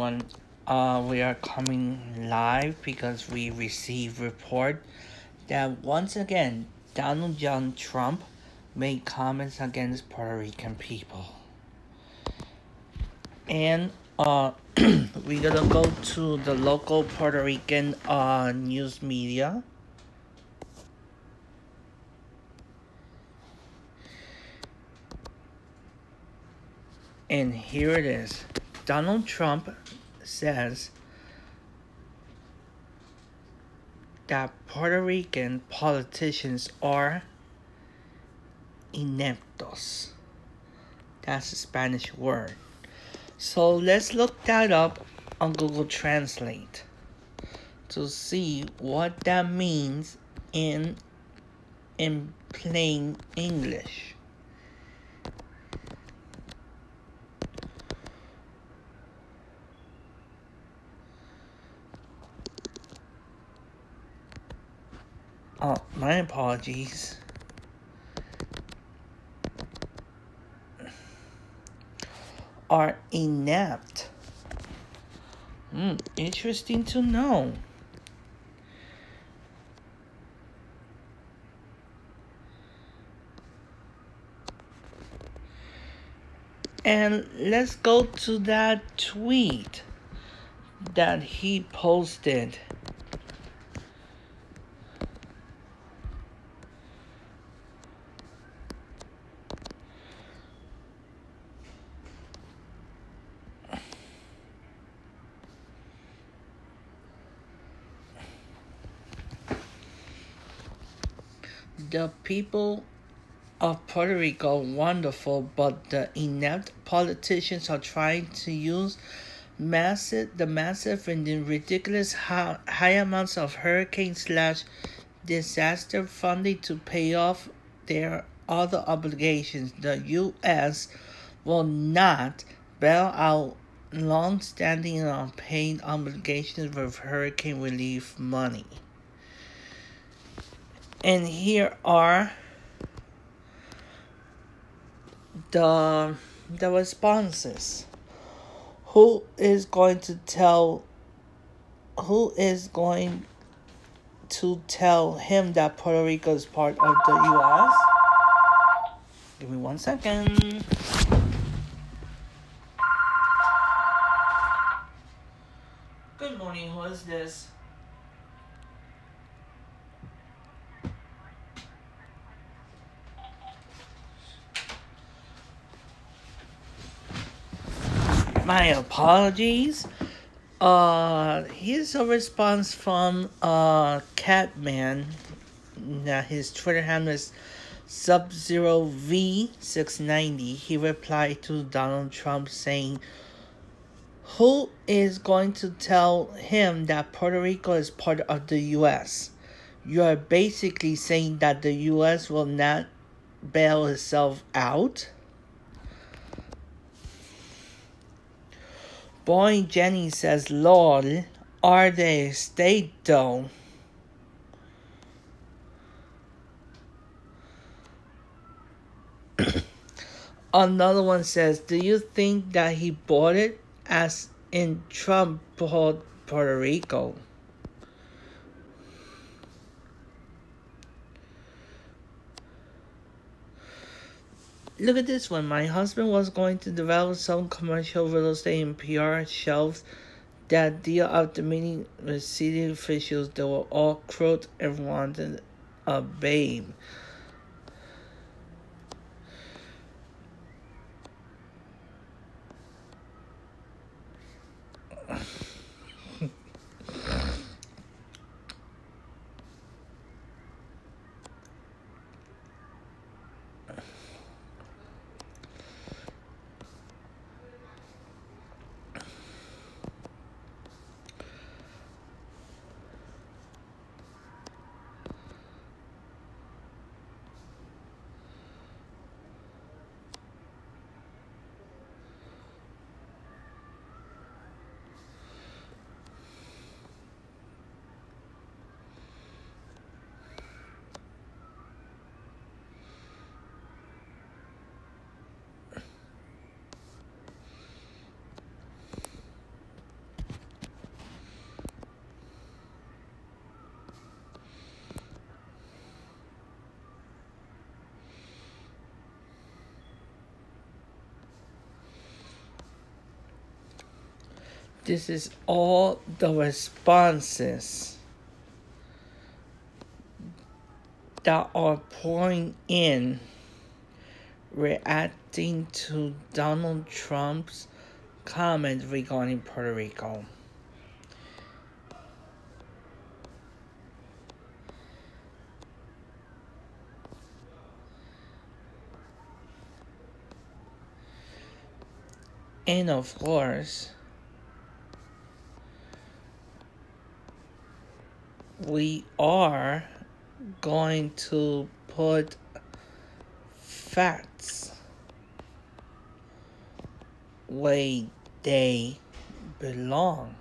everyone. We are coming live because we received report that once again Donald John Trump made comments against Puerto Rican people. And we're gonna go to the local Puerto Rican news media. And here it is. Donald Trump says that Puerto Rican politicians are ineptos. That's a Spanish word. So let's look that up on Google Translate to see what that means in plain English. Oh, my apologies. Are inept. Interesting to know. And let's go to that tweet that he posted. The people of Puerto Rico wonderful, but the inept politicians are trying to use the massive and the ridiculous high amounts of hurricane/disaster funding to pay off their other obligations. The U.S. will not bail out long-standing and unpaid obligations with hurricane relief money. And here are the responses. Who is going to tell him that Puerto Rico is part of the U.S.? Give me 1 second. Good morning, who is this? My apologies. Here's a response from Catman. Now his Twitter handle is Sub0V690. He replied to Donald Trump saying, "Who is going to tell him that Puerto Rico is part of the U.S.? You are basically saying that the U.S. will not bail itself out?" Boy Jenny says, "Lol, are they a state though?" Another one says, "Do you think that he bought it as in Trump bought Puerto Rico?" Look at this one. "My husband was going to develop some commercial real estate in PR shelves that deal after meeting with city officials. They were all crooked and wanted a babe." This is all the responses that are pouring in reacting to Donald Trump's comment regarding Puerto Rico. And of course, we are going to put facts where they belong.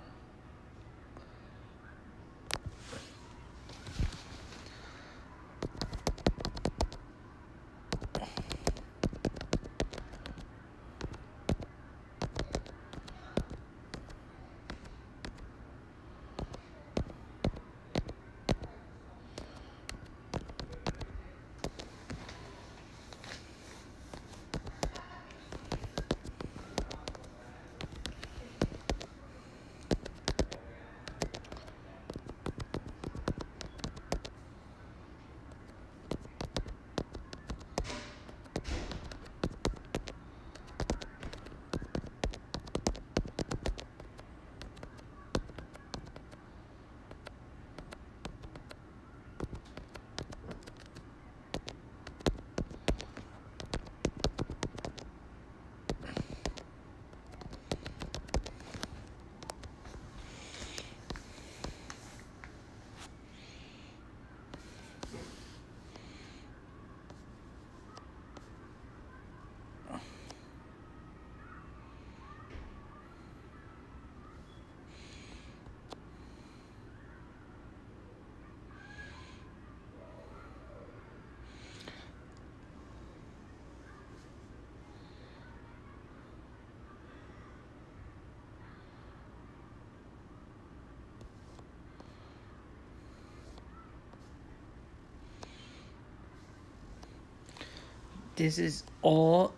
This is all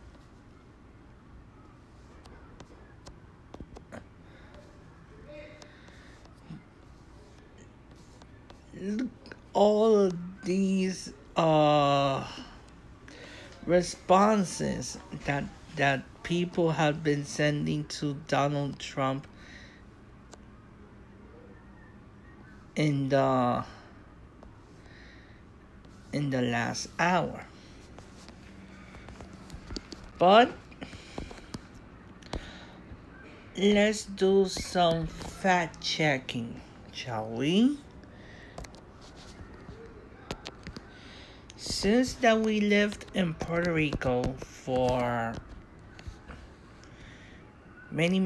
of these responses that people have been sending to Donald Trump in the last hour. But let's do some fact checking, shall we? Since that we lived in Puerto Rico for many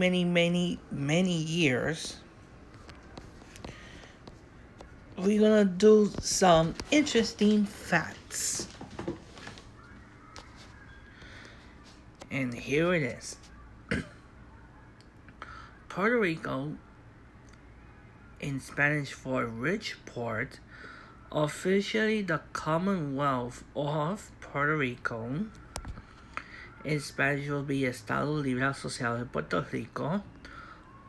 years, we're gonna do some interesting facts. And here it is. Puerto Rico, in Spanish for rich port, officially the Commonwealth of Puerto Rico. In Spanish will be Estado Libre Asociado de Puerto Rico,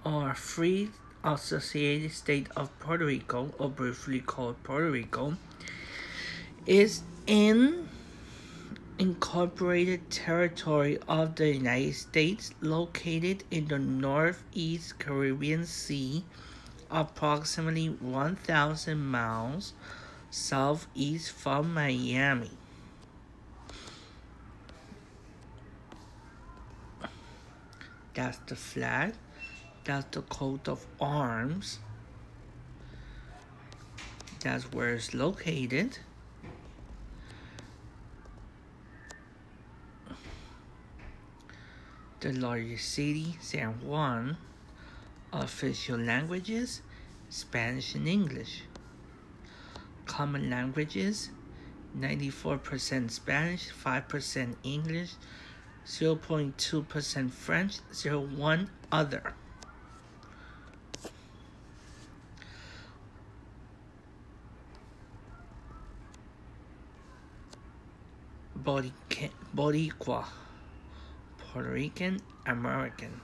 or Free Associated State of Puerto Rico, or briefly called Puerto Rico, is in incorporated territory of the United States, located in the Northeast Caribbean Sea, approximately 1,000 miles southeast from Miami. That's the flag. That's the coat of arms. That's where it's located. The largest city, San Juan. Official languages, Spanish and English. Common languages, 94% Spanish, 5% English, 0.2% French, 0.1% other. Boricua, Puerto Rican, American.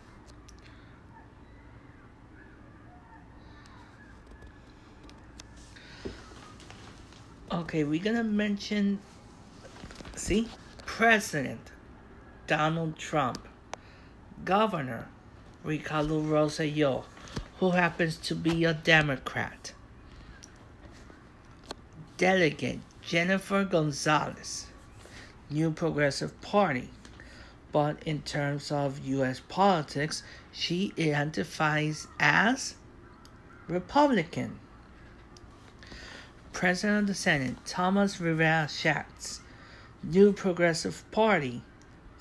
Okay, we're gonna mention, President Donald Trump, Governor Ricardo Rosselló, who happens to be a Democrat, Delegate Jennifer Gonzalez, New Progressive Party, but in terms of U.S. politics, she identifies as Republican. President of the Senate Thomas Rivera Schatz, New Progressive Party,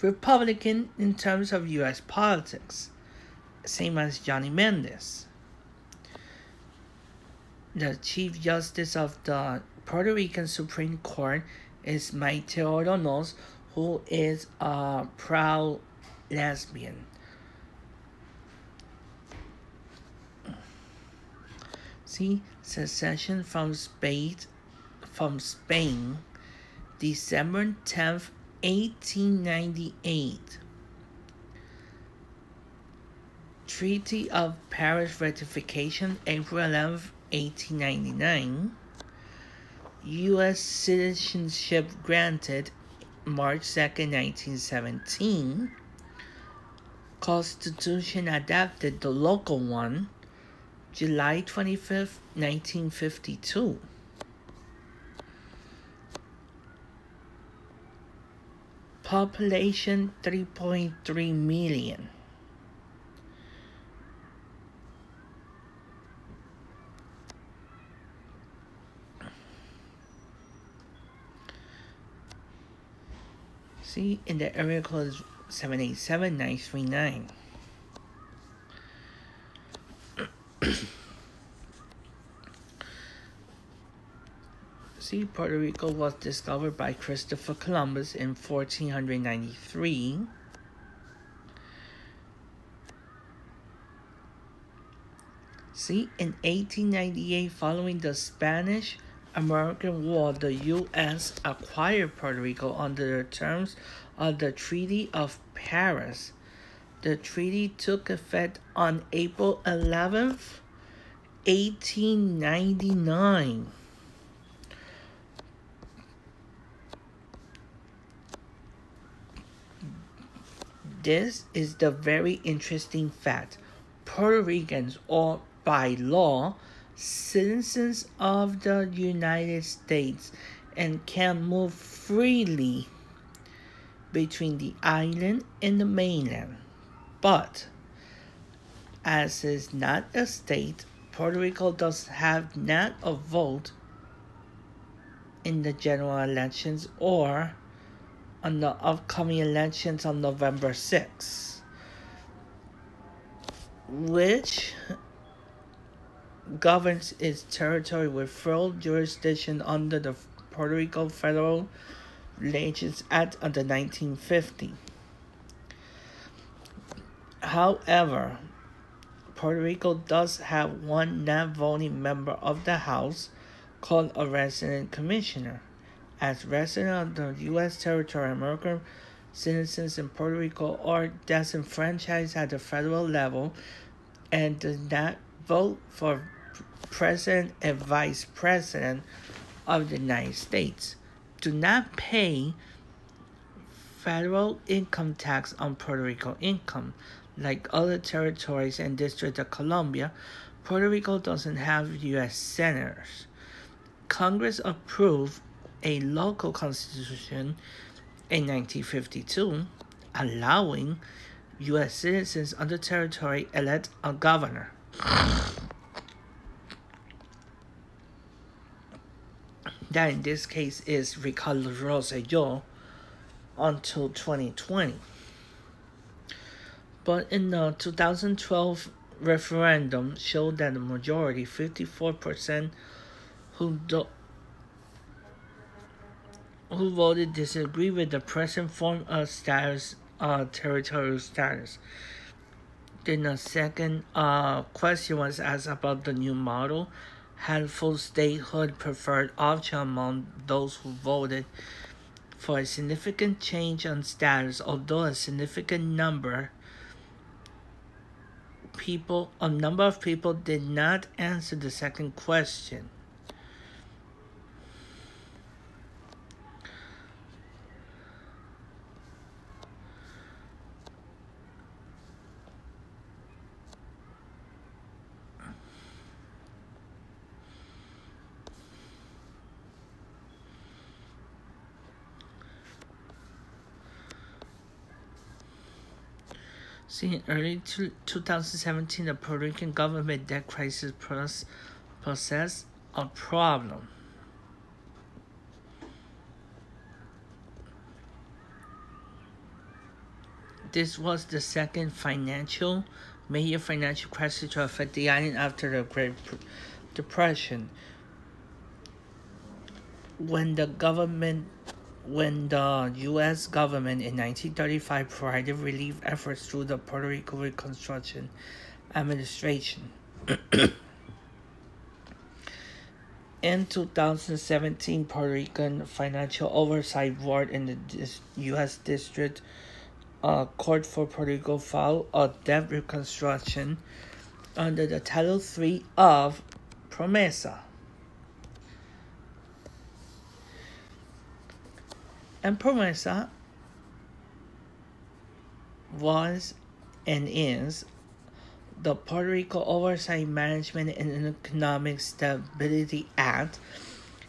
Republican in terms of U.S. politics, same as Johnny Mendez. The Chief Justice of the Puerto Rican Supreme Court is Maite Ordonez, who is a proud lesbian. Secession from Spain, December 10th, 1898. Treaty of Paris ratification, April 11th, 1899. U.S. citizenship granted, March 2nd, 1917. Constitution adapted, the local one, July 25th, 1952. Population 3.3 million. In the area code is 787-939. Puerto Rico was discovered by Christopher Columbus in 1493. In 1898, following the Spanish-American War, the U.S. acquired Puerto Rico under the terms of the Treaty of Paris. The treaty took effect on April 11th, 1899. This is the very interesting fact. Puerto Ricans are, by law, citizens of the United States and can move freely between the island and the mainland. But, as is not a state, Puerto Rico does have not a vote in the general elections or on the upcoming elections on November 6th, which governs its territory with full jurisdiction under the Puerto Rico Federal Fiscal Act of the 1950. However, Puerto Rico does have one non-voting member of the House called a resident commissioner. As residents of the U.S. territory, American citizens in Puerto Rico are disenfranchised at the federal level and do not vote for President and Vice President of the United States, do not pay federal income tax on Puerto Rico income. Like other territories and District of Columbia, Puerto Rico doesn't have U.S. senators. Congress approved a local constitution in 1952, allowing U.S. citizens on the territory elect a governor. That in this case is Ricardo Rosselló until 2020. But in the 2012 referendum showed that the majority, 54%, who voted disagree with the present form of status, territorial status. Then the second question was asked about the new model. Had full statehood preferred option among those who voted for a significant change on status, although a significant number of people did not answer the second question. See, in early 2017, the Puerto Rican government debt crisis posed a problem. This was the second major financial crisis to affect the island after the Great Depression. When the U.S. government in 1935 provided relief efforts through the Puerto Rico Reconstruction Administration. In 2017, Puerto Rican Financial Oversight Board in the U.S. District Court for Puerto Rico filed a debt reconstruction under the Title III of PROMESA. And PROMESA was and is the Puerto Rico Oversight Management and Economic Stability Act.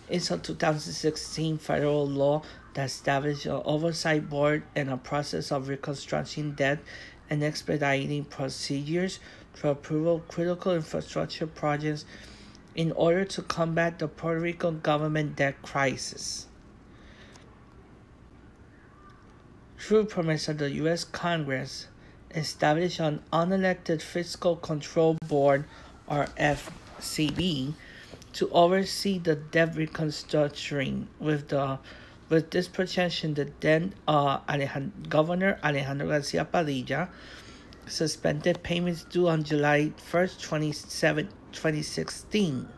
It's a 2016 federal law that established an oversight board and a process of reconstructing debt and expediting procedures to approve critical infrastructure projects in order to combat the Puerto Rico government debt crisis. Through PROMESA, the U.S. Congress established an unelected Fiscal Control Board, or FCB, to oversee the debt reconstruction. With this projection, the then Governor Alejandro Garcia Padilla suspended payments due on July 1st, 2016.